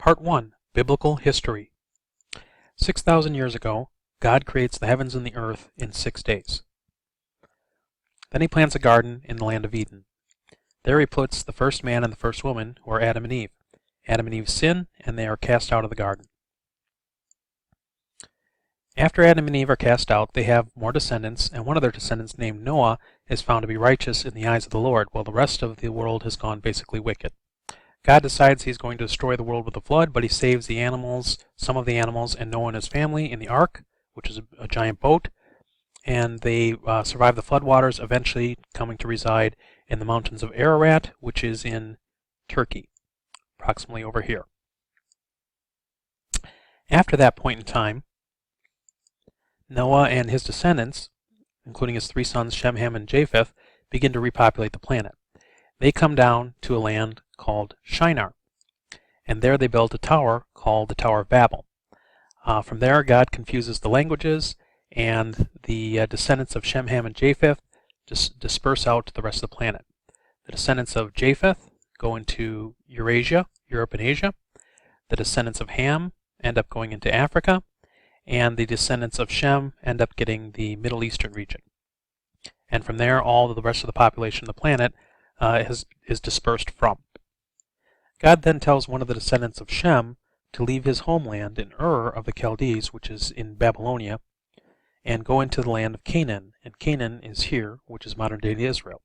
Part 1. Biblical History. 6,000 years ago, God creates the heavens and the earth in 6 days. Then he plants a garden in the land of Eden. There he puts the first man and the first woman, who are Adam and Eve. Adam and Eve sin, and they are cast out of the garden. After Adam and Eve are cast out, they have more descendants, and one of their descendants, named Noah, is found to be righteous in the eyes of the Lord, while the rest of the world has gone basically wicked. God decides he's going to destroy the world with a flood, but he saves the animals, some of the animals, and Noah and his family in the ark, which is a giant boat, and they survive the floodwaters, eventually coming to reside in the mountains of Ararat, which is in Turkey, approximately over here. After that point in time, Noah and his descendants, including his 3 sons, Shem, Ham, and Japheth, begin to repopulate the planet. They come down to a land called Shinar, and there they build a tower called the Tower of Babel. From there, God confuses the languages, and the descendants of Shem, Ham, and Japheth disperse out to the rest of the planet. The descendants of Japheth go into Eurasia, Europe and Asia. The descendants of Ham end up going into Africa, and the descendants of Shem end up getting the Middle Eastern region. And from there, all of the rest of the population of the planet is dispersed from. God then tells one of the descendants of Shem to leave his homeland in Ur of the Chaldees, which is in Babylonia, and go into the land of Canaan. And Canaan is here, which is modern-day Israel.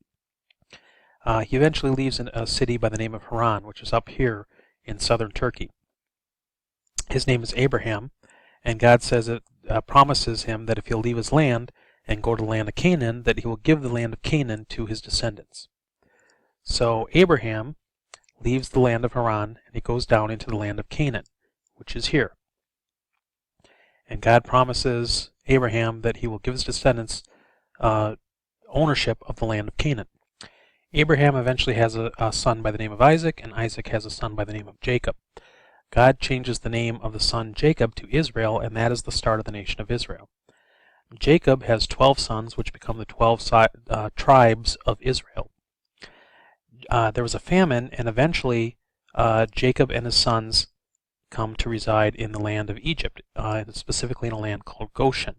He eventually leaves a city by the name of Haran, which is up here in southern Turkey. His name is Abraham, and God promises him that if he'll leave his land and go to the land of Canaan, that he will give the land of Canaan to his descendants. So Abraham leaves the land of Haran, and he goes down into the land of Canaan, which is here. And God promises Abraham that he will give his descendants ownership of the land of Canaan. Abraham eventually has a son by the name of Isaac, and Isaac has a son by the name of Jacob. God changes the name of the son Jacob to Israel, and that is the start of the nation of Israel. Jacob has 12 sons, which become the 12 tribes of Israel. There was a famine, and eventually Jacob and his sons come to reside in the land of Egypt, specifically in a land called Goshen.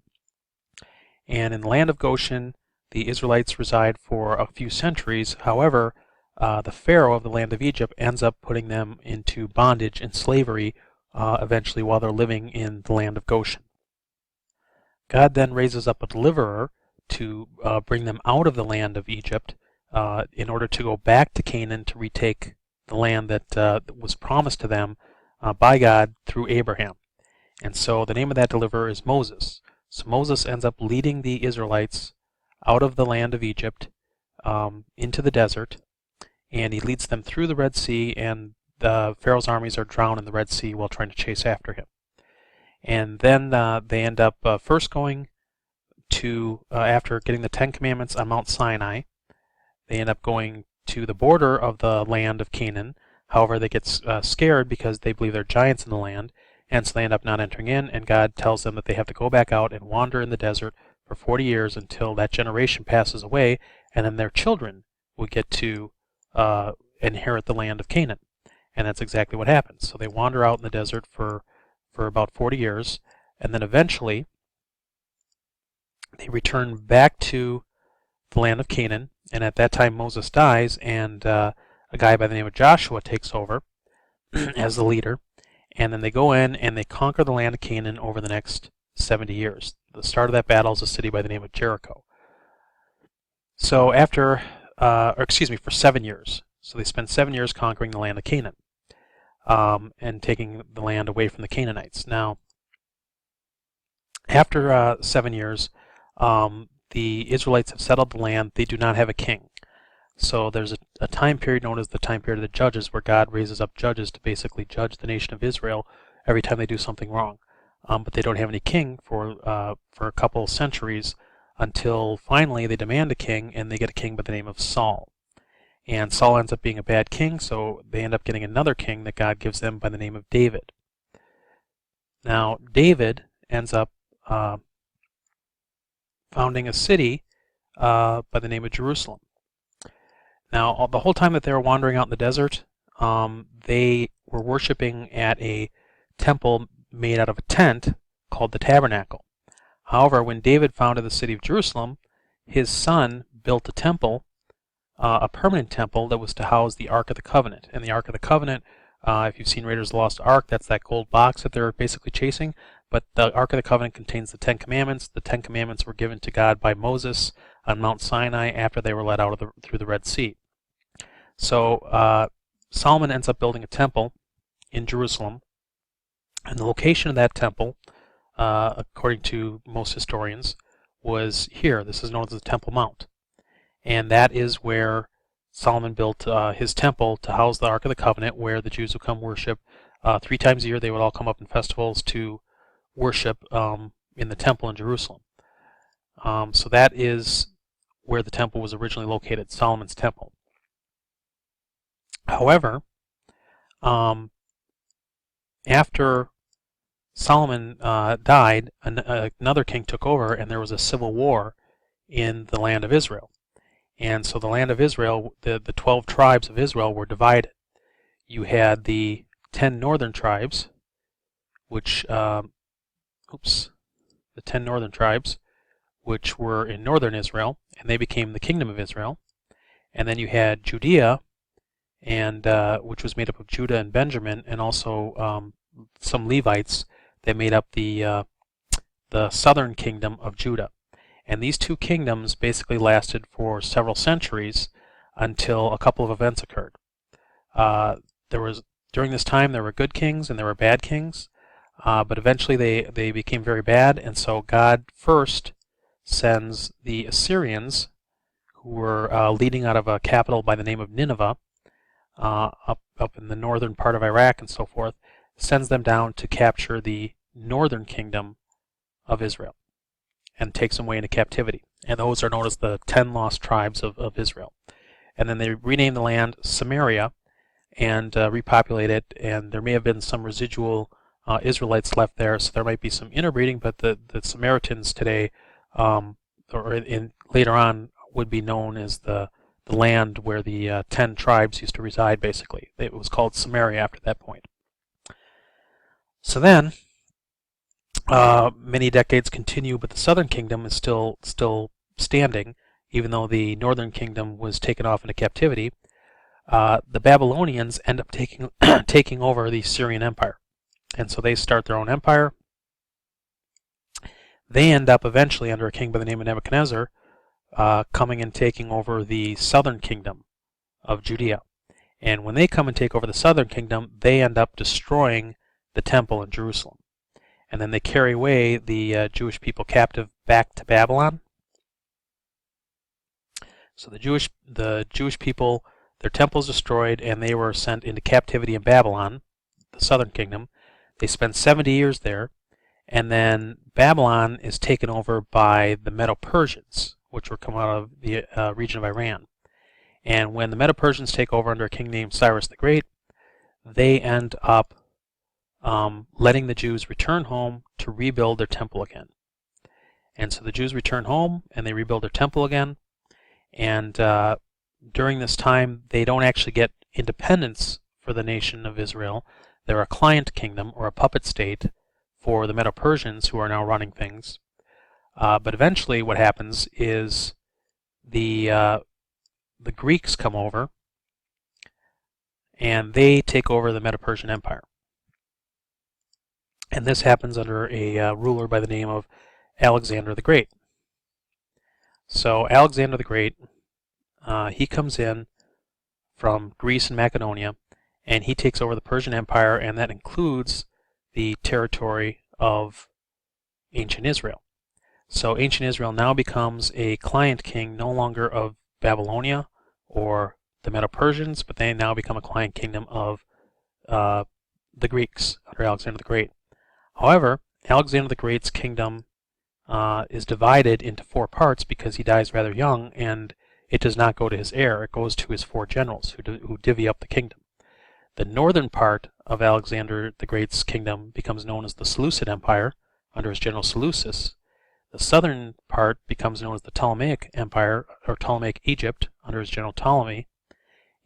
And in the land of Goshen, the Israelites reside for a few centuries. However, the Pharaoh of the land of Egypt ends up putting them into bondage and slavery eventually while they're living in the land of Goshen. God then raises up a deliverer to bring them out of the land of Egypt in order to go back to Canaan to retake the land that was promised to them by God through Abraham. And so the name of that deliverer is Moses. So Moses ends up leading the Israelites out of the land of Egypt into the desert, and he leads them through the Red Sea, and the Pharaoh's armies are drowned in the Red Sea while trying to chase after him. And then they end up first going to, after getting the 10 Commandments on Mount Sinai, they end up going to the border of the land of Canaan. However, they get scared because they believe there are giants in the land, and so they end up not entering in, and God tells them that they have to go back out and wander in the desert for 40 years until that generation passes away, and then their children will get to inherit the land of Canaan. And that's exactly what happens. So they wander out in the desert for about 40 years, and then eventually they return back to the land of Canaan, and at that time Moses dies, and a guy by the name of Joshua takes over as the leader, and then they go in and they conquer the land of Canaan over the next 70 years. The start of that battle is a city by the name of Jericho. So for 7 years. So they spend 7 years conquering the land of Canaan and taking the land away from the Canaanites. Now, after 7 years, the Israelites have settled the land. They do not have a king. So there's a time period known as the time period of the judges, where God raises up judges to basically judge the nation of Israel every time they do something wrong. But they don't have any king for a couple centuries until finally they demand a king, and they get a king by the name of Saul. And Saul ends up being a bad king, so they end up getting another king that God gives them by the name of David. Now, David ends up founding a city by the name of Jerusalem. Now, the whole time that they were wandering out in the desert, they were worshiping at a temple made out of a tent called the tabernacle. However, when David founded the city of Jerusalem, his son built a temple, a permanent temple that was to house the Ark of the Covenant. And the Ark of the Covenant, if you've seen Raiders of the Lost Ark, that's that gold box that they're basically chasing. But the Ark of the Covenant contains the Ten Commandments. The Ten Commandments were given to God by Moses on Mount Sinai after they were led out of through the Red Sea. So Solomon ends up building a temple in Jerusalem, and the location of that temple, according to most historians, was here. This is known as the Temple Mount. And that is where Solomon built his temple to house the Ark of the Covenant, where the Jews would come worship. 3 times a year they would all come up in festivals to worship in the temple in Jerusalem. So that is where the temple was originally located, Solomon's temple. However, after Solomon died, another king took over, and there was a civil war in the land of Israel. And so the land of Israel, the 12 tribes of Israel were divided. You had the 10 northern tribes, which, the 10 northern tribes, which were in northern Israel, and they became the kingdom of Israel. And then you had Judea, and which was made up of Judah and Benjamin, and also some Levites that made up the southern kingdom of Judah. And these two kingdoms basically lasted for several centuries until a couple of events occurred. During this time there were good kings and there were bad kings, but eventually they became very bad, and so God first sends the Assyrians, who were leading out of a capital by the name of Nineveh, up in the northern part of Iraq and so forth, sends them down to capture the northern kingdom of Israel and takes them away into captivity. And those are known as the 10 lost tribes of Israel. And then they rename the land Samaria and repopulate it, and there may have been some residual Israelites left there, so there might be some interbreeding, but the Samaritans today, later on, would be known as the land where the 10 tribes used to reside, basically. It was called Samaria after that point. So then, many decades continue, but the southern kingdom is still standing, even though the northern kingdom was taken off into captivity. The Babylonians end up taking over the Syrian Empire, and so they start their own empire. They end up eventually under a king by the name of Nebuchadnezzar, coming and taking over the southern kingdom of Judea. And when they come and take over the southern kingdom, they end up destroying the temple in Jerusalem. And then they carry away the Jewish people captive back to Babylon. So the Jewish people, their temple is destroyed, and they were sent into captivity in Babylon, the southern kingdom. They spent 70 years there, and then Babylon is taken over by the Medo-Persians, which were coming out of the region of Iran. And when the Medo-Persians take over under a king named Cyrus the Great, they end up letting the Jews return home to rebuild their temple again. And so the Jews return home and they rebuild their temple again. And during this time, they don't actually get independence for the nation of Israel. They're a client kingdom or a puppet state for the Medo-Persians, who are now running things. But eventually what happens is the Greeks come over and they take over the Medo-Persian Empire. And this happens under a ruler by the name of Alexander the Great. So Alexander the Great, he comes in from Greece and Macedonia, and he takes over the Persian Empire, and that includes the territory of ancient Israel. So ancient Israel now becomes a client king, no longer of Babylonia or the Medo-Persians, but they now become a client kingdom of the Greeks under Alexander the Great. However, Alexander the Great's kingdom is divided into 4 parts because he dies rather young, and it does not go to his heir. It goes to his 4 generals who divvy up the kingdom. The northern part of Alexander the Great's kingdom becomes known as the Seleucid Empire under his general Seleucus. The southern part becomes known as the Ptolemaic Empire, or Ptolemaic Egypt, under his general Ptolemy.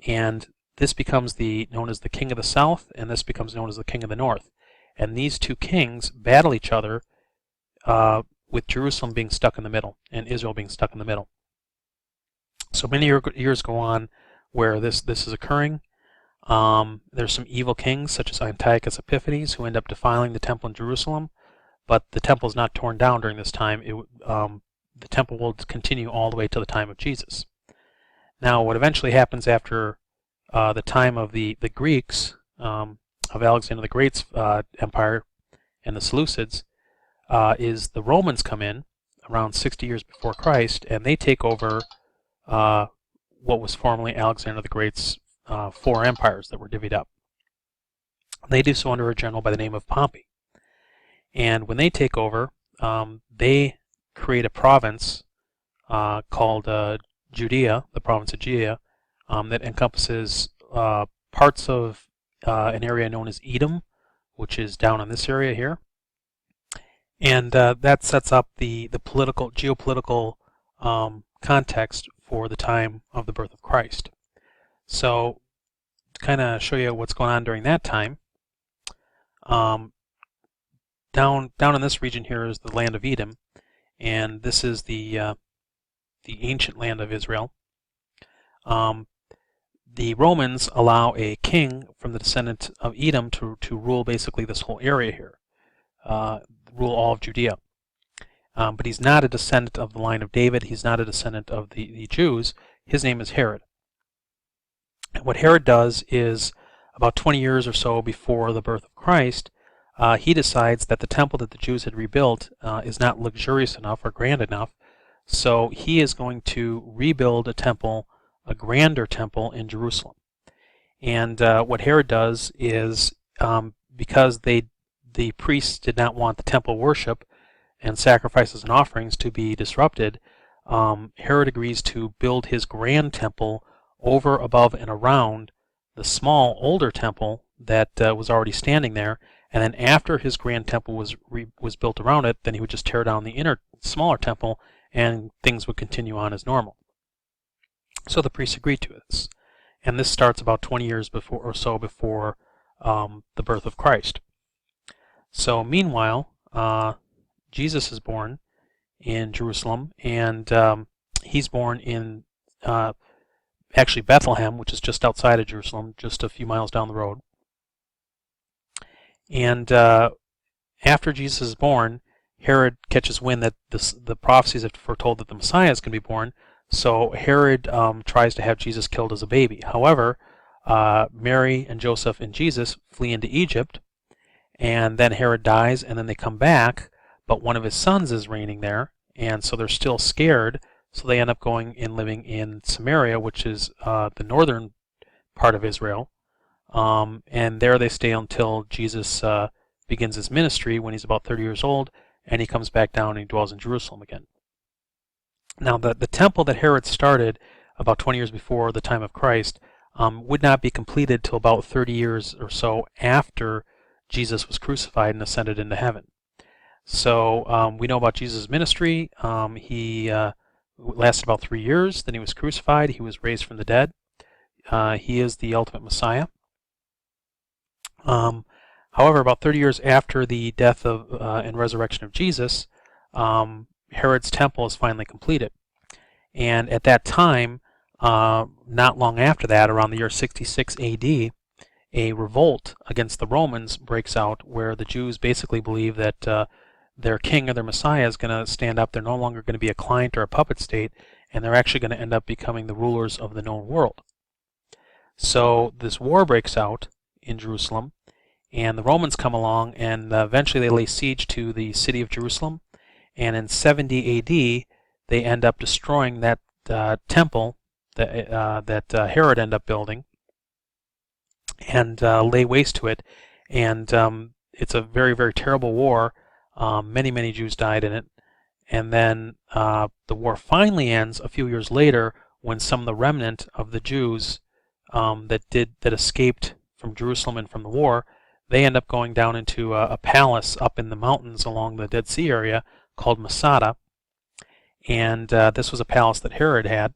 And this becomes known as the king of the south, and this becomes known as the king of the north. And these two kings battle each other, with Jerusalem being stuck in the middle and Israel being stuck in the middle. So many years go on where this is occurring. There's some evil kings, such as Antiochus Epiphanes, who end up defiling the temple in Jerusalem, but the temple is not torn down during this time. The temple will continue all the way to the time of Jesus. Now, what eventually happens after the time of the Greeks, of Alexander the Great's empire and the Seleucids, is the Romans come in around 60 years before Christ, and they take over what was formerly Alexander the Great's 4 empires that were divvied up. They do so under a general by the name of Pompey. And when they take over, they create a province called Judea, the province of Judea, that encompasses parts of an area known as Edom, which is down in this area here. And that sets up the geopolitical context for the time of the birth of Christ. So, to kind of show you what's going on during that time, down in this region here is the land of Edom, and this is the ancient land of Israel. The Romans allow a king from the descendant of Edom to rule basically this whole area here, rule all of Judea. But he's not a descendant of the line of David. He's not a descendant of the Jews. His name is Herod. And what Herod does is, about 20 years or so before the birth of Christ, he decides that the temple that the Jews had rebuilt is not luxurious enough or grand enough, so he is going to rebuild a temple, a grander temple in Jerusalem. And what Herod does is, because the priests did not want the temple worship and sacrifices and offerings to be disrupted, Herod agrees to build his grand temple over, above, and around the small, older temple that was already standing there. And then after his grand temple was built around it, then he would just tear down the inner, smaller temple, and things would continue on as normal. So the priests agreed to this. And this starts about 20 years before the birth of Christ. So meanwhile, Jesus is born in Jerusalem, and he's born in actually Bethlehem, which is just outside of Jerusalem, just a few miles down the road. And after Jesus is born, Herod catches wind that the prophecies have foretold that the Messiah is going to be born, so Herod tries to have Jesus killed as a baby. However, Mary and Joseph and Jesus flee into Egypt, and then Herod dies, and then they come back, but one of his sons is reigning there, and so they're still scared, so they end up going and living in Samaria, which is the northern part of Israel. And there they stay until Jesus begins his ministry when he's about 30 years old, and he comes back down and he dwells in Jerusalem again. Now, the temple that Herod started about 20 years before the time of Christ would not be completed till about 30 years or so after Jesus was crucified and ascended into heaven. So we know about Jesus' ministry. He lasted about 3 years. Then he was crucified. He was raised from the dead. He is the ultimate Messiah. However, about 30 years after the death and resurrection of Jesus, Herod's temple is finally completed. And at that time, not long after that, around the year 66 AD, a revolt against the Romans breaks out, where the Jews basically believe that their king or their Messiah is going to stand up. They're no longer going to be a client or a puppet state, and they're actually going to end up becoming the rulers of the known world. So this war breaks out in Jerusalem, and the Romans come along, and eventually they lay siege to the city of Jerusalem, and in 70 AD they end up destroying that temple that Herod ended up building, and lay waste to it. And it's a very, very terrible war. Many Jews died in it. And then the war finally ends a few years later, when some of the remnant of the Jews that escaped from Jerusalem and from the war, they end up going down into a palace up in the mountains along the Dead Sea area called Masada. And this was a palace that Herod had.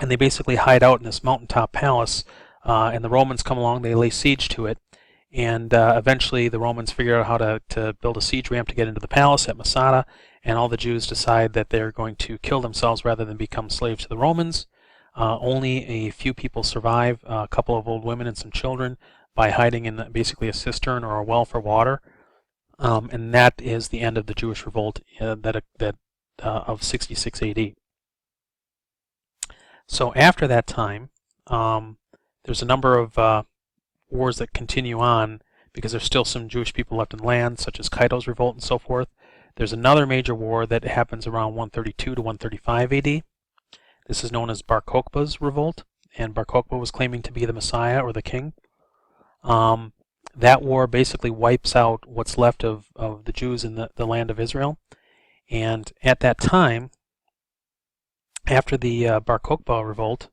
and they basically hide out in this mountaintop palace, and the Romans come along, they lay siege to it, and eventually the Romans figure out how to build a siege ramp to get into the palace at Masada, and all the Jews decide that they're going to kill themselves rather than become slaves to the Romans. Only a few people survive, a couple of old women and some children, by hiding in basically a cistern or a well for water. And that is the end of the Jewish revolt of 66 AD. So after that time, there's a number of wars that continue on because there's still some Jewish people left in the land, such as Caito's revolt and so forth. There's another major war that happens around 132 to 135 AD. This is known as Bar Kokhba's revolt, and Bar Kokhba was claiming to be the Messiah or the king. That war basically wipes out what's left of the Jews in the land of Israel. And at that time, after the Bar Kokhba revolt,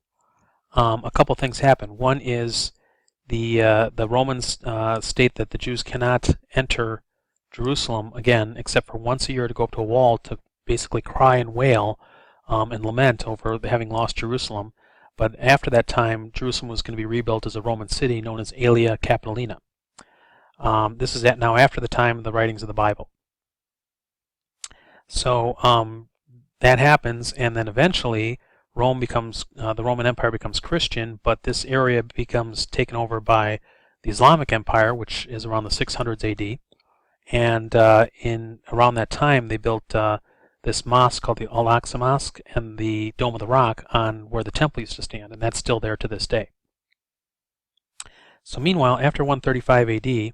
a couple things happen. One is the Romans state that the Jews cannot enter Jerusalem again, except for once a year to go up to a wall to basically cry and wail and lament over having lost Jerusalem. But after that time, Jerusalem was going to be rebuilt as a Roman city known as Aelia Capitolina. This is now after the time of the writings of the Bible. So that happens, and then eventually Rome becomes the Roman Empire becomes Christian, but this area becomes taken over by the Islamic Empire, which is around the 600s AD. And in around that time, they built this mosque called the Al-Aqsa Mosque and the Dome of the Rock on where the temple used to stand, and that's still there to this day. So meanwhile, after 135 AD,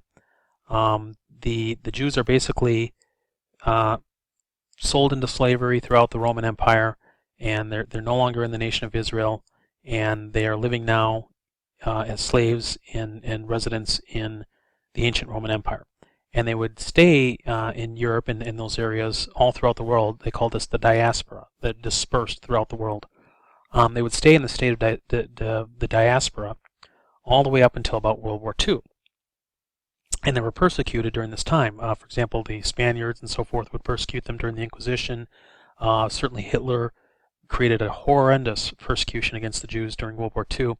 the Jews are basically sold into slavery throughout the Roman Empire, and they're no longer in the nation of Israel, and they are living now as slaves and residents in the ancient Roman Empire. And they would stay in Europe and in those areas all throughout the world. They call this the diaspora, that dispersed throughout the world. They would stay in the state of the diaspora all the way up until about World War II. And they were persecuted during this time. For example, the Spaniards and so forth would persecute them during the Inquisition. Certainly Hitler created a horrendous persecution against the Jews during World War II.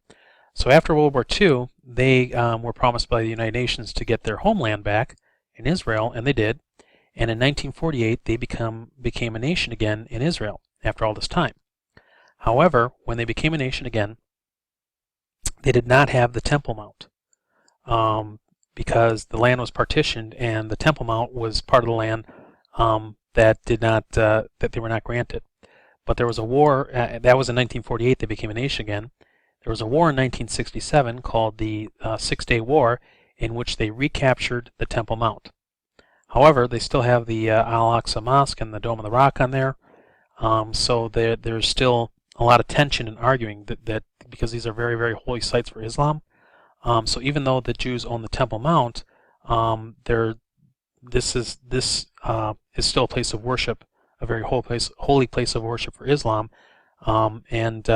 So after World War II, they were promised by the United Nations to get their homeland back in Israel, and they did. And in 1948, they became a nation again in Israel after all this time. However, when they became a nation again, they did not have the Temple Mount because the land was partitioned, and the Temple Mount was part of the land that they were not granted. But there was a war. That was in 1948. They became a nation again. There was a war in 1967 called the Six-Day War, in which they recaptured the Temple Mount. However, they still have the Al-Aqsa Mosque and the Dome of the Rock on there, so there's still a lot of tension and arguing that because these are very, very holy sites for Islam. So even though the Jews own the Temple Mount, this is still a place of worship, a very holy place of worship for Islam, and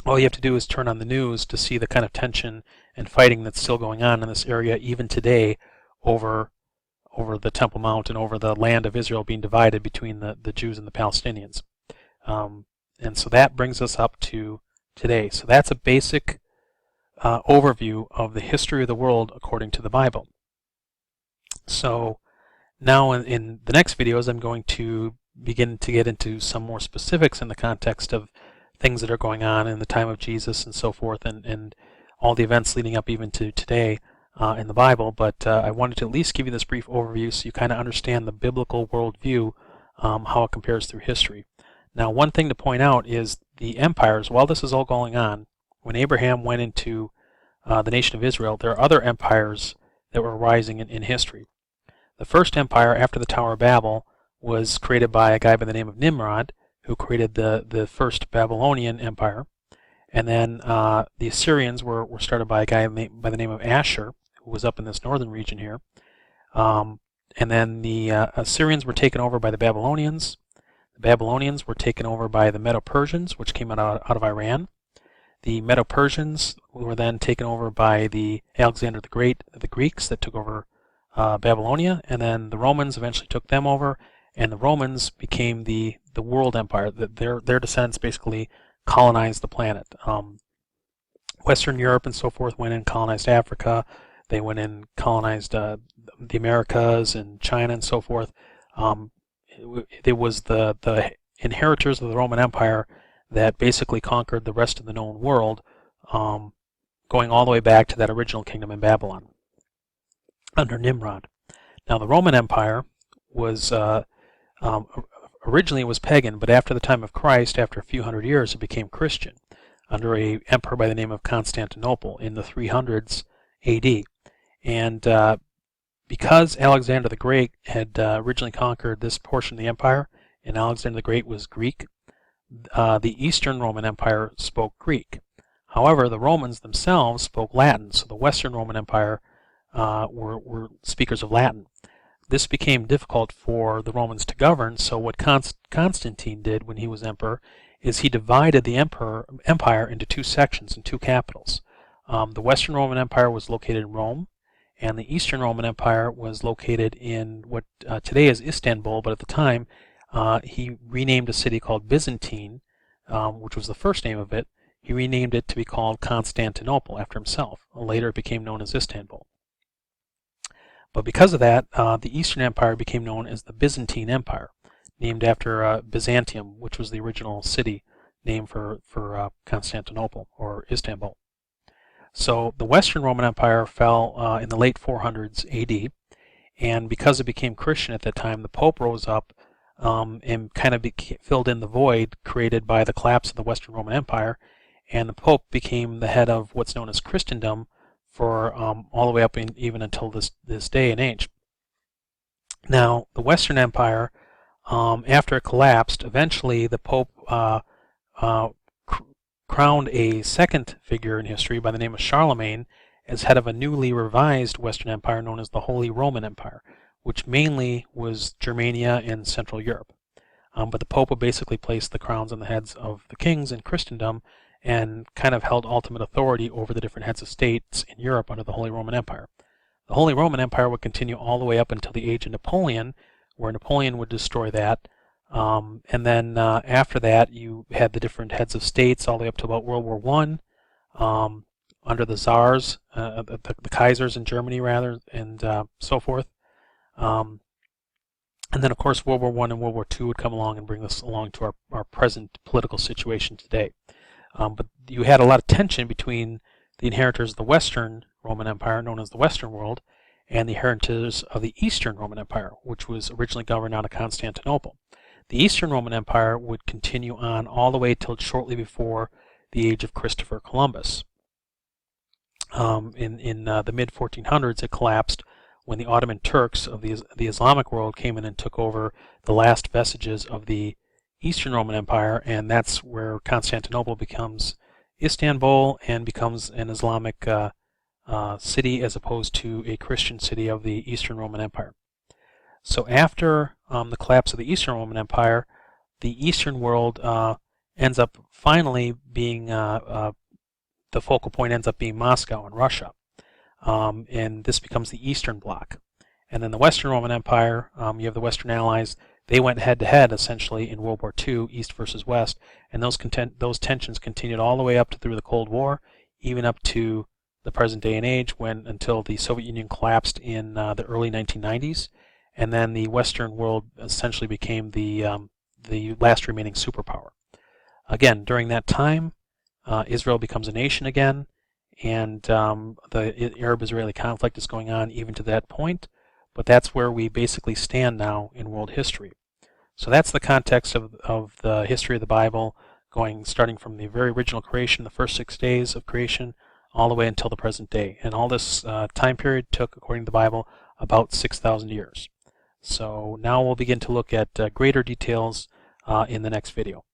all you have to do is turn on the news to see the kind of tension and fighting that's still going on in this area even today over the Temple Mount and over the land of Israel being divided between the Jews and the Palestinians. And so that brings us up to today. So that's a basic overview of the history of the world according to the Bible. So now in the next videos, I'm going to begin to get into some more specifics in the context of things that are going on in the time of Jesus and so forth, and all the events leading up even to today in the Bible. But I wanted to at least give you this brief overview so you kind of understand the biblical worldview, how it compares through history. Now, one thing to point out is the empires, while this is all going on, when Abraham went into the nation of Israel, there are other empires that were rising in history. The first empire after the Tower of Babel was created by a guy by the name of Nimrod, who created the first Babylonian empire. And then the Assyrians were started by a guy by the name of Ashur, who was up in this northern region here. And then the Assyrians were taken over by the Babylonians. The Babylonians were taken over by the Medo-Persians, which came out of Iran. The Medo-Persians were then taken over by the Alexander the Great, the Greeks, that took over Babylonia, and then the Romans eventually took them over, and the Romans became the world empire. Their descendants basically colonized the planet. Western Europe and so forth went in and colonized Africa. They went in and colonized the Americas and China and so forth. It was the inheritors of the Roman Empire that basically conquered the rest of the known world, going all the way back to that original kingdom in Babylon under Nimrod. Now, the Roman Empire was originally it was pagan, but after the time of Christ, after a few hundred years, it became Christian under an emperor by the name of Constantinople in the 300s AD. And because Alexander the Great had originally conquered this portion of the empire, and Alexander the Great was Greek, the Eastern Roman Empire spoke Greek. However, the Romans themselves spoke Latin, so the Western Roman Empire were speakers of Latin. This became difficult for the Romans to govern, so what Constantine did when he was emperor is he divided the empire into two sections and two capitals. The Western Roman Empire was located in Rome, and the Eastern Roman Empire was located in what today is Istanbul, but at the time he renamed a city called Byzantine, which was the first name of it. He renamed it to be called Constantinople after himself. Later it became known as Istanbul. But because of that, the Eastern Empire became known as the Byzantine Empire, named after Byzantium, which was the original city name for Constantinople or Istanbul. So the Western Roman Empire fell in the late 400s AD, and because it became Christian at that time, the Pope rose up and kind of filled in the void created by the collapse of the Western Roman Empire, and the Pope became the head of what's known as Christendom for all the way up even until this day and age. Now, the Western Empire, after it collapsed, eventually the Pope crowned a second figure in history by the name of Charlemagne as head of a newly revised Western Empire known as the Holy Roman Empire, which mainly was Germania and Central Europe. But the Pope would basically place the crowns on the heads of the kings in Christendom and kind of held ultimate authority over the different heads of states in Europe under the Holy Roman Empire. The Holy Roman Empire would continue all the way up until the age of Napoleon, where Napoleon would destroy that. And then after that, you had the different heads of states all the way up to about World War I, under the Tsars, the Kaisers in Germany, rather, and so forth. And then, of course, World War I and World War II would come along and bring us along to our present political situation today. But you had a lot of tension between the inheritors of the Western Roman Empire, known as the Western world, and the inheritors of the Eastern Roman Empire, which was originally governed out of Constantinople. The Eastern Roman Empire would continue on all the way till shortly before the age of Christopher Columbus. In the mid-1400s, it collapsed when the Ottoman Turks of the Islamic world came in and took over the last vestiges of the Eastern Roman Empire, and that's where Constantinople becomes Istanbul and becomes an Islamic city as opposed to a Christian city of the Eastern Roman Empire. So after the collapse of the Eastern Roman Empire, the Eastern world ends up finally being, the focal point ends up being Moscow in Russia. And this becomes the Eastern Bloc. And then the Western Roman Empire, you have the Western Allies. They went head-to-head, essentially, in World War II, East versus West, and those tensions continued all the way up to through the Cold War, even up to the present day and age, until the Soviet Union collapsed in the early 1990s, and then the Western world essentially became the last remaining superpower. Again, during that time, Israel becomes a nation again, and the Arab-Israeli conflict is going on even to that point, but that's where we basically stand now in world history. So that's the context of the history of the Bible, starting from the very original creation, the first 6 days of creation, all the way until the present day. And all this time period took, according to the Bible, about 6,000 years. So now we'll begin to look at greater details in the next video.